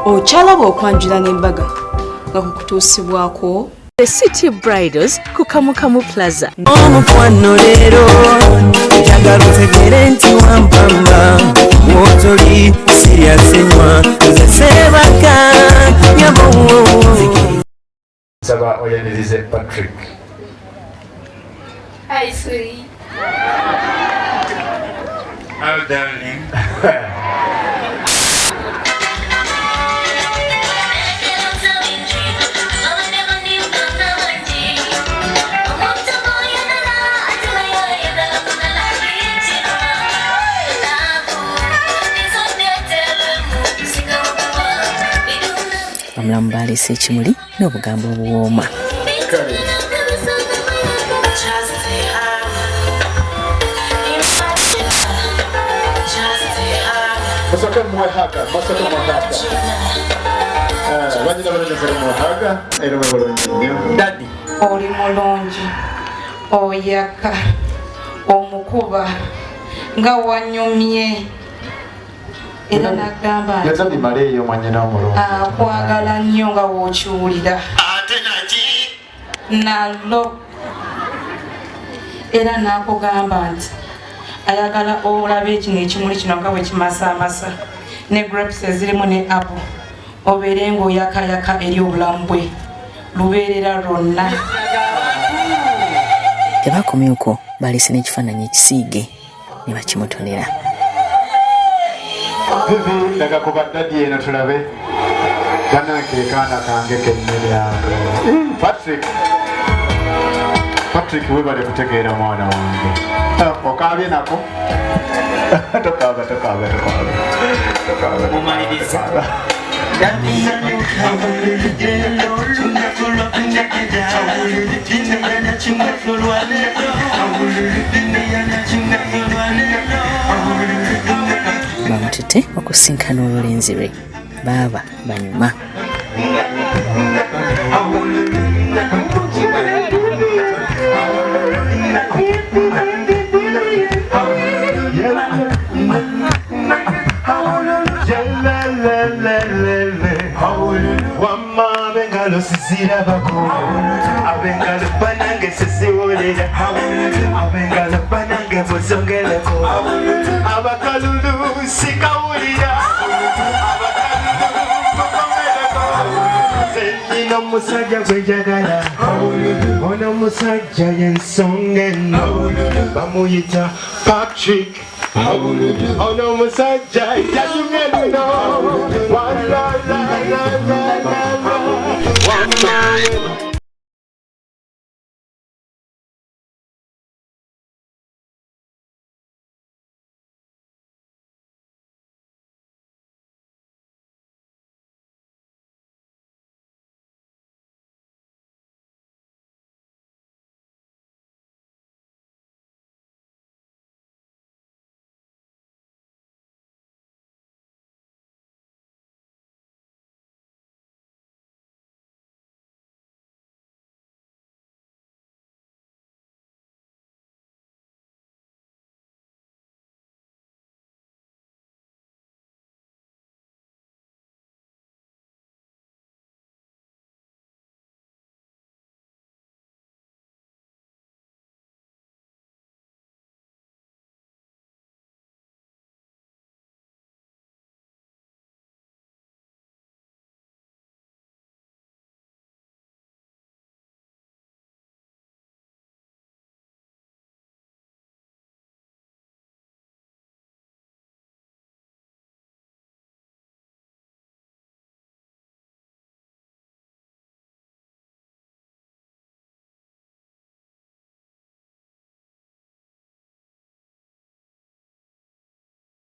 Ochalaba okwanjula n'embaga nga kukutuusibwako The City Bridals ku Kamukamu Plaza. Omukwano leero njagala otegere nti wampamba wotoli serious nnyo nze Sebaka nyabo. Saba oyanirize Patrick. Hi, sweetie. Oh, darling. Bamulamu baleese ekimuli n'obugambo obuwooma. Masaka muhaga. Wanyina balonjera muhaga era balonje nnyo. Daddy. Oli mulungi oyaka omukuba nga wanyumye era nagamba Yatandi maleyo mwanyina omulungi. Akwagala nnyo nga w'okiwulira Ate naki nalo era n'akugamba nti ayagala olabe ekino ekimuli kino nga bwe kimasaamasa ne grapes ezirimu ne apple obeere ng'oyakayaka eri obulamu bwe lubeerera lwonna. Tebakomyeko baleese n'ekifaananyi ekisiige ne bakimutonera. Vivi daga kuba daddy eno tulabe. Ganake kaana kange kennene yange. Patrick webale kutegeera mwana wange. Okaabye nako? Tokaaba. Mumaliriza. Bamutute okusinkana olulenzi lwe baaba banyuma. Sisirabako abengalo banange sisiwolera abengalo banange bozongerako abakalulu sikawulira zenina omusajja gwejagala ono omusajja yensonga eno bamuyita Patrick ono omusajja yanyumye luno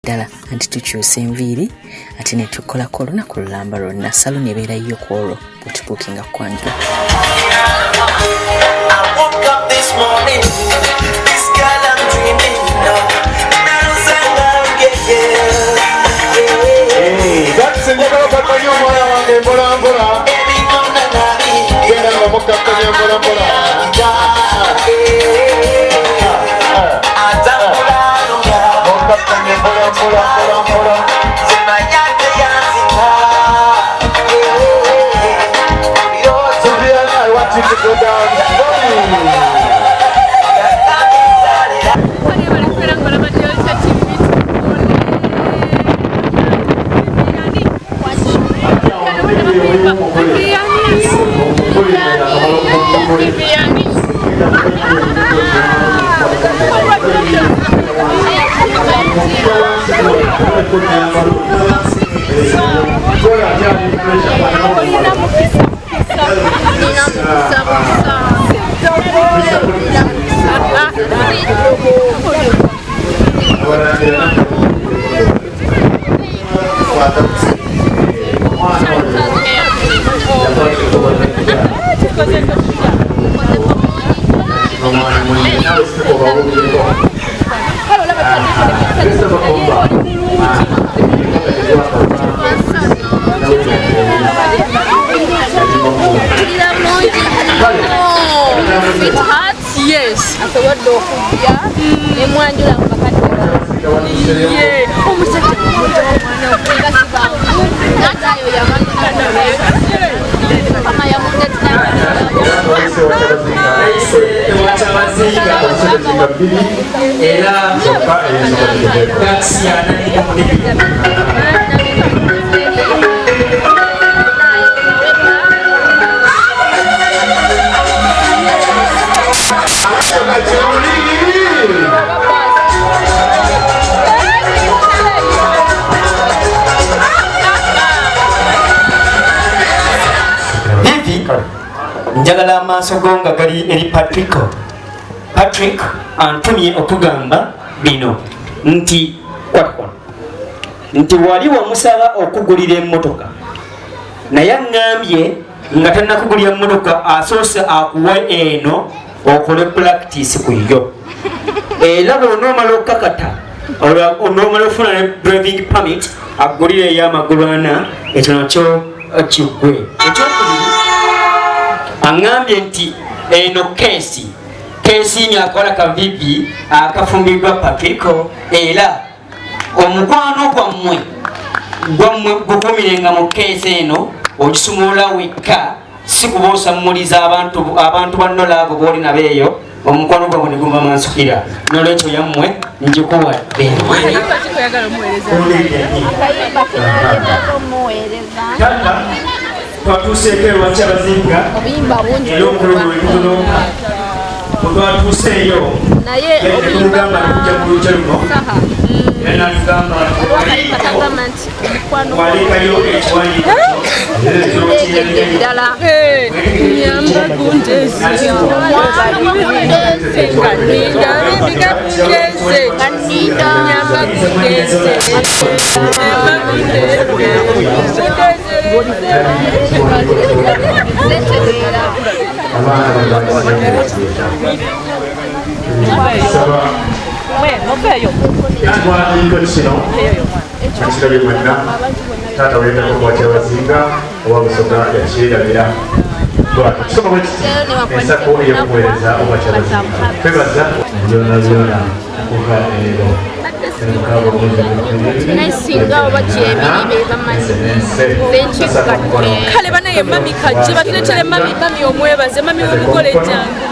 Ddala anti tukyusa enviiri ate ne tukolako olunaku lulamba lwonna saluni ebeera yo ku olwo bwetubuukinga kwanjula. Yes. Asobola okujja ne mwanjula mbakadde. Ye, omusajja omwana okuga sibangu. Natayo yamanya. Kama yamutetea. Era taxi njagala amaaso go nga gali eri Patrick antumye okugamba bino nti wali wamusaba okugulira emmotoka naye aŋŋambye nga tannakugulira emmotoka asoose akuwe eno okole practice ku yo era bw'onoomala okukakata onoomala ofuna ne driving permit akugulire ey'amagulu ana ekyo nakyo kiggwe. Ekyokubiri aŋŋambye nti eno keesi nyakola kavivi akafumbiddwa Patrico era omukwano gwammwe gukumirenga mu keesi eno ogisumulula wekka si kuba osammuliza abantu bannola abo booli nabo eyo omukwano gwammwe ne gumba mansukira n'olwekyo yammwe njikuwadde. Twatuuseeko ewa Kyabazinga era omululu wekuno twatuuseeyo nekugamba nekujja ku lujja luno era natugamba walekayo ekiwandiiko Ekirabye mwenna taata weetako kwa Kyabazinga owa Busoga yakirabira tusoma bwe kiti ensako ey'okuweereza owa Kyabazinga twebaza byona okuva ero kale banaye mami kajje batuletere mami omwebaze mami w'olugole jangu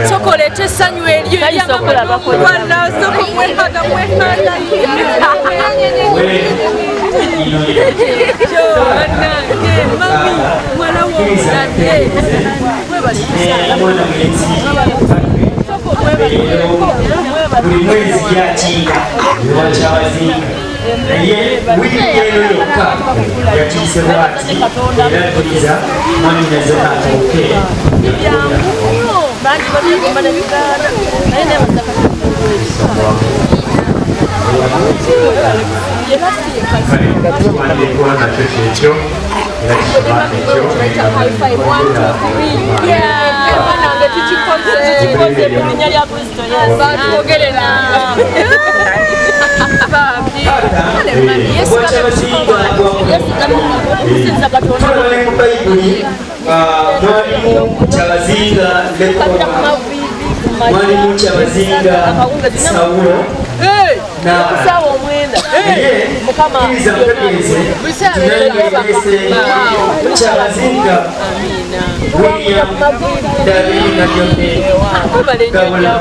soko olete essanyu eryo eryamamawala soko mwehaga mami mwala w'omulade buli mwezi yakiika ewa Kyabazinga naye wiiki eno yokka yakiise bwati era tuliza mwanyinaze atooke tuwandiikibwa nakyo kyekyo era kisoma ekyo tulabale mu Bayibuli mwalimu Kyabazinga Lekoba mwalimu Kyabazinga Sawulo kkiriza mutegeeze tunayeese Kyabazinga William David Nabyone gabula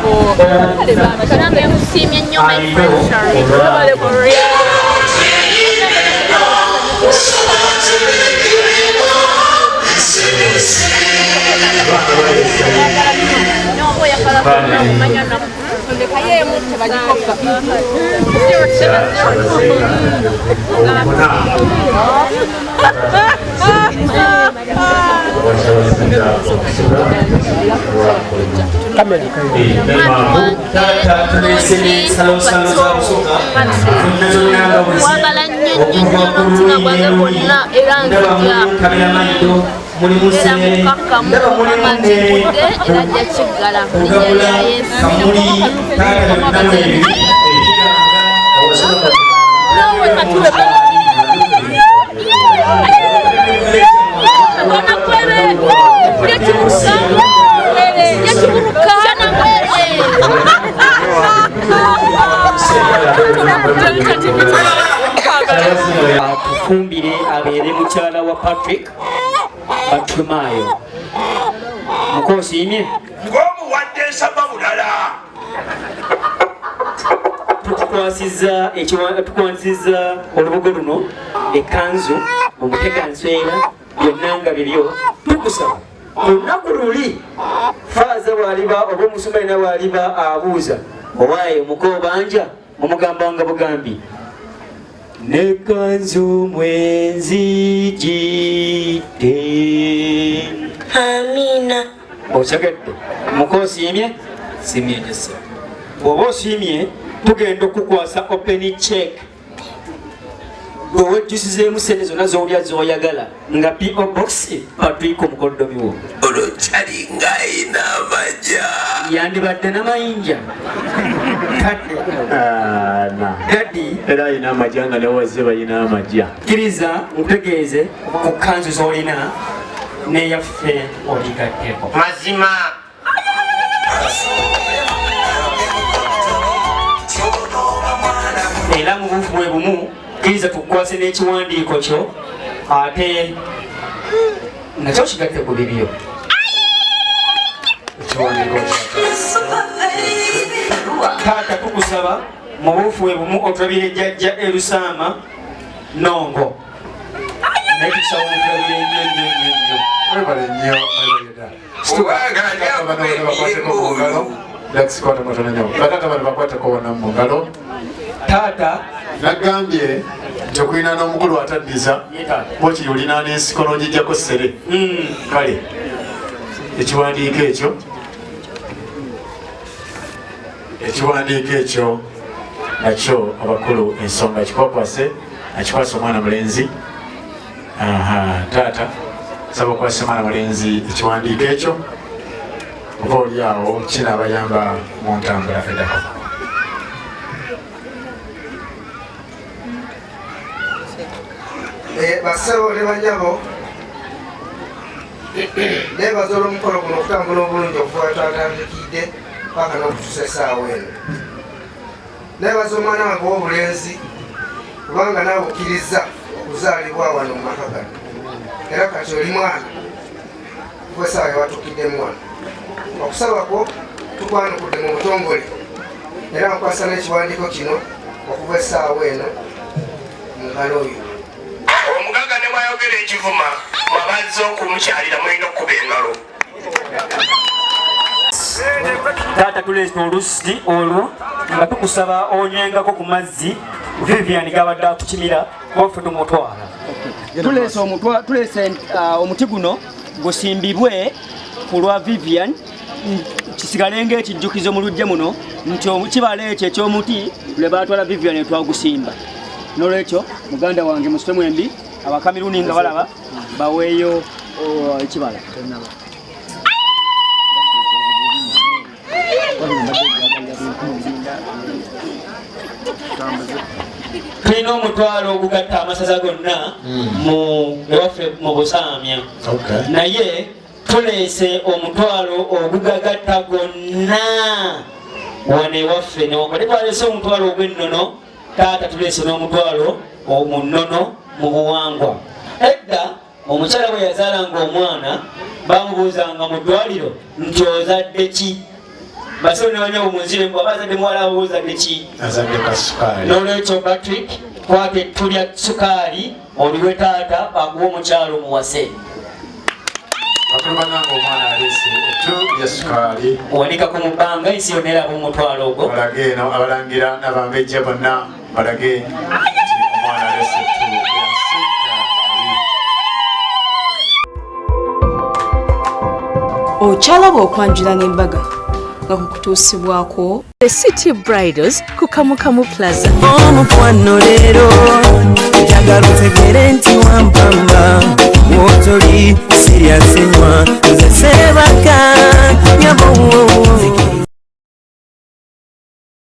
Atufumbire abeere mukyala wa Patrick Batumayo mukosiimye ng'omuwadde ensaba bulala tukwasizza olubugo luno ekanzu omuteganswera byonna nga bibyo tukusaba olunaku luli faaza bwaliba oba omusumaina bwaliba abuuza owaaye omukobanja omugamba nga bugambi nekanzu mwenzijidde amina okyagedde mukosiimye simye nyesa bw'oba osiimye tugenda okukwasa open check owejjusizeemu sente zonna z'olya z'oyagala nga PO box Patrick omukoddomiwo olokyali ng'ayina amajja yandibadde n'amayinja dadi era ayina amajja nga newazze bayina amajja kkiriza ntegeeze ku kanzu z'olina neyaffe oligaddeko mazima era mu bufu bwe bumu kkiriza tukwase n'ekiwandiiko kyo ate nakyo kigatte ku bibyo taata tukusaba mu bufu bwe bumu otulabire jjajja Erusaama Nongo naye tukusaba omutulabire nnyo mwebale nnyo batata bano bakwateko wonna mu ngalo taata nagambye nti okulina n'omukulu ataddiza bwekiri olina n'ensiko n'ogijjako ssere kale ekiwandiiko ekyo nakyo abakulu ensonga kikwakwase akikwasa omwana mulenzi taata saba okwasa omwana mulenzi ekiwandiiko ekyo oba oli awo kinaabayamba mu ntambula eddako basebo ne banyabo nebaza olw'omukolo guno okutambula obulungi okuva twatandikidde paka n'okutuusa essaawa eno nebaza omwana wange w'obulenzi kubanga naawe okkiriza okuzaalibwa wano mu maka gano era kati oli mwana kuva essaawa yewatuukidde mwana okusaba kwo tukwanukudde mu butongole era nkwasa n'ekiwandiiko kino okuva essaawa eno mu ngalo oyo omugaga ne bwayogera ekivuma mwabazze okumukyalira mulina okukuba engalo taata tuleeta olusi olwo nga tukusaba onywengako ku mazzi Vivian gabadde akukimira waffe tumutwala tuleese omuti guno gusimbibwe ku lwa Vivian kisigale ng'ekijjukizo mu lujje muno nti kibala ekyo ekyomuti lwe baatwala Vivian etwagusimba n'olwekyo muganda wange musitemu embi abakamiruni nga balaba baweeyo ekibala tulina omutwalo ogugatta amasaza gonna ewaffe mu Busaamya naye tuleese omutwalo ogugagatta gonna wano ewaffe newankubadde twaleese omutwalo ogw'ennono taata tuleese n'omutwalo omunnono mu buwangwa edda omukyala bwe yazaalanga omwana bamubuuzanga mu ddwaliro nti ozadde ki basebo ne banyabo munzire mbw abazadde muwala abo ozadde ki n'olwekyo Patrick kwate tulya sukaali oliwe taata akuwa omukyala omuwase tulumaganga omwana alese etu ya sukaali owanika ku mubanga ensi yonna eraba omutwalo ogwo balage eno abalangira n'abambejja bonna balage omwana alese etu ya sukaali. okyalaba okwanjula n'embaga nga kukutuusibwako The City Bridals ku Kamukamu Plaza. Omukwano leero njagala otegere nti wampamba wotoli siryasenywa nze seebaka nyabo